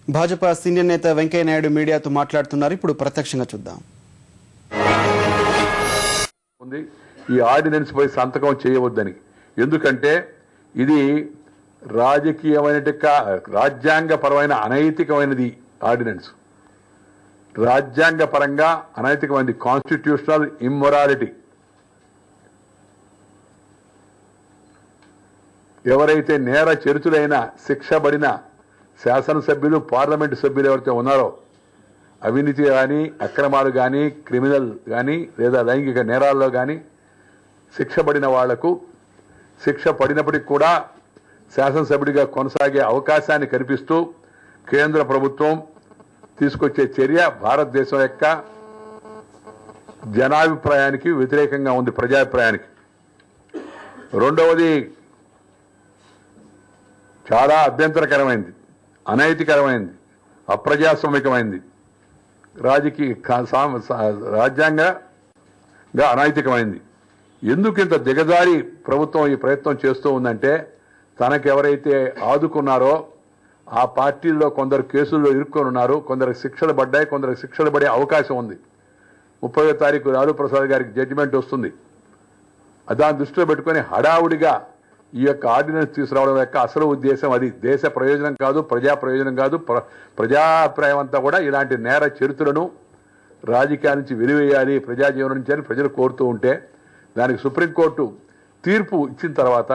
Bhajapa senior నేత వెంకయ్య నాయుడు మీడియాతో మాట్లాడుతున్నారు. ఇప్పుడు ప్రత్యక్షంగా చూద్దాం. ఈ ఆర్డినెన్స్ పై సంతకం చేయవద్దని, ఎందుకంటే ఇది రాజ్యాంగపరమైన అనైతికమైనది. ఆర్డినెన్స్ రాజ్యాంగపరంగా అనైతికమైనది, కాన్స్టిట్యూషనల్ ఇమ్మొరాలిటీ. ఎవరైతే నేర చరితులైన శిక్షబడిన శాసనసభ్యులు, పార్లమెంటు సభ్యులు ఎవరైతే ఉన్నారో, అవినీతి కానీ, అక్రమాలు కానీ, క్రిమినల్ కానీ లేదా లైంగిక నేరాల్లో కానీ శిక్షబడిన వాళ్లకు శిక్ష పడినప్పటికీ కూడా శాసనసభ్యుడిగా కొనసాగే అవకాశాన్ని కల్పిస్తూ కేంద్ర ప్రభుత్వం తీసుకొచ్చే చర్య భారతదేశం యొక్క జనాభిప్రాయానికి వ్యతిరేకంగా ఉంది, ప్రజాభిప్రాయానికి. రెండవది చాలా అభ్యంతరకరమైంది, అనైతికరమైంది, అప్రజాస్వామికమైంది, రాజ్యాంగంగా అనైతికమైంది. ఎందుకు ఇంత దిగజారి ప్రభుత్వం ఈ ప్రయత్నం చేస్తూ ఉందంటే, తనకెవరైతే ఆదుకున్నారో ఆ పార్టీల్లో కొందరు కేసుల్లో ఇరుక్కొని ఉన్నారు, కొందరికి శిక్షలు పడ్డాయి, కొందరికి శిక్షలు పడే అవకాశం ఉంది. 30వ తారీఖు లాలూ ప్రసాద్ గారికి జడ్జిమెంట్ వస్తుంది. దాన్ని దృష్టిలో పెట్టుకుని హడావుడిగా ఈ యొక్క ఆర్డినెన్స్ తీసుకురావడం యొక్క అసలు ఉద్దేశం అది. దేశ ప్రయోజనం కాదు, ప్రజా ప్రయోజనం కాదు. ప్రజాభిప్రాయం అంతా కూడా ఇలాంటి నేర చరిత్రలను రాజకీయాల నుంచి వెలివేయాలి, ప్రజా జీవనం నుంచి అని ప్రజలు కోరుతూ ఉంటే, దానికి సుప్రీంకోర్టు తీర్పు ఇచ్చిన తర్వాత,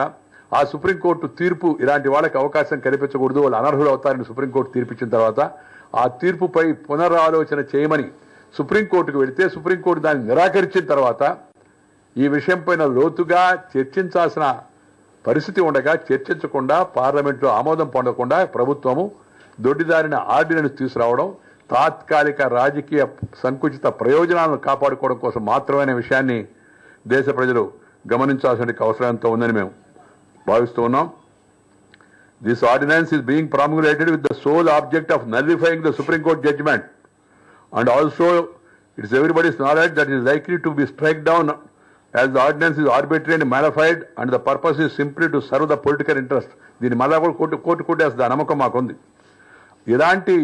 ఆ సుప్రీంకోర్టు తీర్పు ఇలాంటి వాళ్ళకి అవకాశం కల్పించకూడదు, వాళ్ళు అనర్హులు అవుతారని సుప్రీంకోర్టు తీర్పు ఇచ్చిన తర్వాత, ఆ తీర్పుపై పునరాలోచన చేయమని సుప్రీంకోర్టుకు వెళితే, సుప్రీంకోర్టు దాన్ని నిరాకరించిన తర్వాత ఈ విషయం పైన లోతుగా చర్చించాల్సిన పరిస్థితి ఉండగా చర్చించకుండా, పార్లమెంట్లో ఆమోదం పొందకుండా ప్రభుత్వము దొడ్డిదారిన ఆర్డినెన్స్ తీసుకురావడం తాత్కాలిక రాజకీయ సంకుచిత ప్రయోజనాలను కాపాడుకోవడం కోసం మాత్రమే విషయాన్ని దేశ ప్రజలు గమనించాల్సిన అవసరం ఎంతో ఉందని మేము భావిస్తూ ఉన్నాం. This ordinance is being promulgated with the sole object of nullifying the Supreme Court judgment, and also it is everybody's knowledge that it is likely to be struck down as the ordinance is arbitrary and modified, and the purpose is simply to serve the political interest. దీన్ని మళ్ళా కూడా court కొట్టేస్తుంది, ఆ నమ్మకం మాకుంది. ఇలాంటి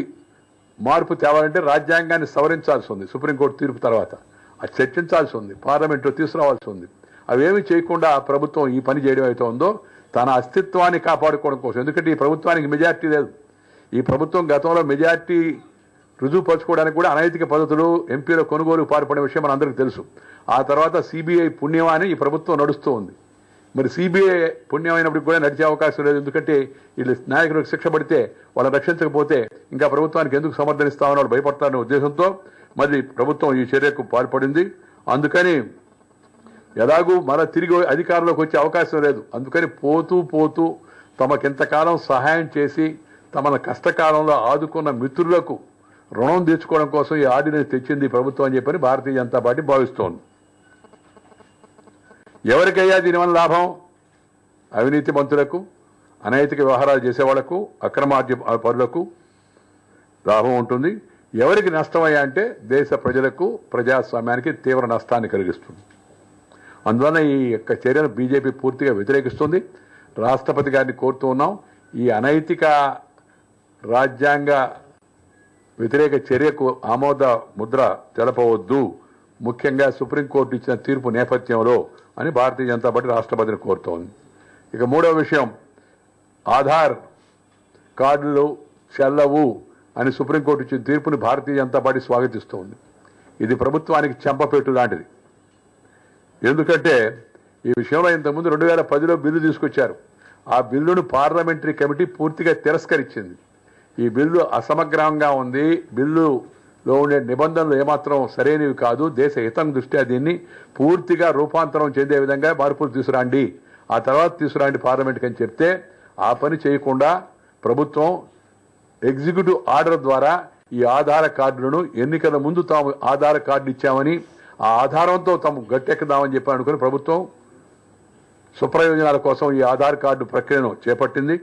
మార్పు తేవాలంటే రాజ్యాంగాన్ని సవరించాల్సి ఉంది. సుప్రీంకోర్టు తీర్పు తర్వాత అది చర్చించాల్సి ఉంది, పార్లమెంట్లో తీసుకురావాల్సి ఉంది. అవేమీ చేయకుండా ప్రభుత్వం ఈ పని చేయడం అయితే ఉందో తన అస్తిత్వాన్ని కాపాడుకోవడం కోసం. ఎందుకంటే ఈ ప్రభుత్వానికి మెజార్టీ లేదు. ఈ ప్రభుత్వం గతంలో మెజార్టీ రుజువుపరచుకోవడానికి కూడా అనైతిక పద్ధతులు, ఎంపీల కొనుగోలు పాల్పడే విషయం మనందరికీ తెలుసు. ఆ తర్వాత సిబిఐ పుణ్యమాని ఈ ప్రభుత్వం నడుస్తూ ఉంది. మరి సిబిఐ పుణ్యమైనప్పటికి కూడా నడిచే అవకాశం లేదు. ఎందుకంటే వీళ్ళు నాయకులకు శిక్ష పడితే వాళ్ళని రక్షించకపోతే ఇంకా ప్రభుత్వానికి ఎందుకు సమర్థనిస్తామని వాళ్ళు భయపడతారనే ఉద్దేశంతో మరి ప్రభుత్వం ఈ చర్యకు పాల్పడింది. అందుకని ఎలాగూ మళ్ళీ తిరిగి అధికారంలోకి వచ్చే అవకాశం లేదు. అందుకని పోతూ తమకింతకాలం సహాయం చేసి తమను కష్టకాలంలో ఆదుకున్న మిత్రులకు రుణం తీర్చుకోవడం కోసం ఈ ఆర్డినెన్స్ తెచ్చింది ప్రభుత్వం అని చెప్పని భారతీయ జనతా పార్టీ భావిస్తోంది. ఎవరికయ్యా దీనివల్ల లాభం? అవినీతి మంత్రులకు, అనైతిక వ్యవహారాలు చేసేవాళ్లకు, అక్రమార్జ పరులకు లాభం ఉంటుంది. ఎవరికి నష్టమయ్యా అంటే దేశ ప్రజలకు, ప్రజాస్వామ్యానికి తీవ్ర నష్టాన్ని కలిగిస్తుంది. అందువల్ల ఈ యొక్క చర్యను బీజేపీ పూర్తిగా వ్యతిరేకిస్తుంది. రాష్ట్రపతి గారిని కోరుతూ ఉన్నాం, ఈ అనైతిక రాజ్యాంగ వ్యతిరేక చర్యకు ఆమోద ముద్ర తెలపవద్దు, ముఖ్యంగా సుప్రీంకోర్టు ఇచ్చిన తీర్పు నేపథ్యంలో అని భారతీయ జనతా పార్టీ రాష్ట్రపతిని కోరుతోంది. ఇక మూడవ విషయం, ఆధార్ కార్డులు చెల్లవు అని సుప్రీంకోర్టు ఇచ్చిన తీర్పుని భారతీయ జనతా పార్టీ స్వాగతిస్తోంది. ఇది ప్రభుత్వానికి చెంపపెట్టు లాంటిది. ఎందుకంటే ఈ విషయంలో ఇంతకుముందు 2010లో బిల్లు తీసుకొచ్చారు. ఆ బిల్లును పార్లమెంటరీ కమిటీ పూర్తిగా తిరస్కరించింది. ఈ బిల్లు అసమగ్రంగా ఉంది, బిల్లులో ఉండే నిబంధనలు ఏమాత్రం సరైనవి కాదు, దేశ హితం దృష్ట్యా దీన్ని పూర్తిగా రూపాంతరం చెందే విధంగా మార్పులు తీసుకురండి, ఆ తర్వాత తీసుకురండి పార్లమెంట్కి అని చెప్తే ఆ పని చేయకుండా ప్రభుత్వం ఎగ్జిక్యూటివ్ ఆర్డర్ ద్వారా ఈ ఆధార్ కార్డులను ఎన్నికల ముందు తాము ఆధార్ కార్డు ఇచ్చామని, ఆ ఆధారంతో తాము గట్టెక్కుదామని చెప్పి అనుకుని ప్రభుత్వం స్వప్రయోజనాల కోసం ఈ ఆధార్ కార్డు ప్రక్రియను చేపట్టింది.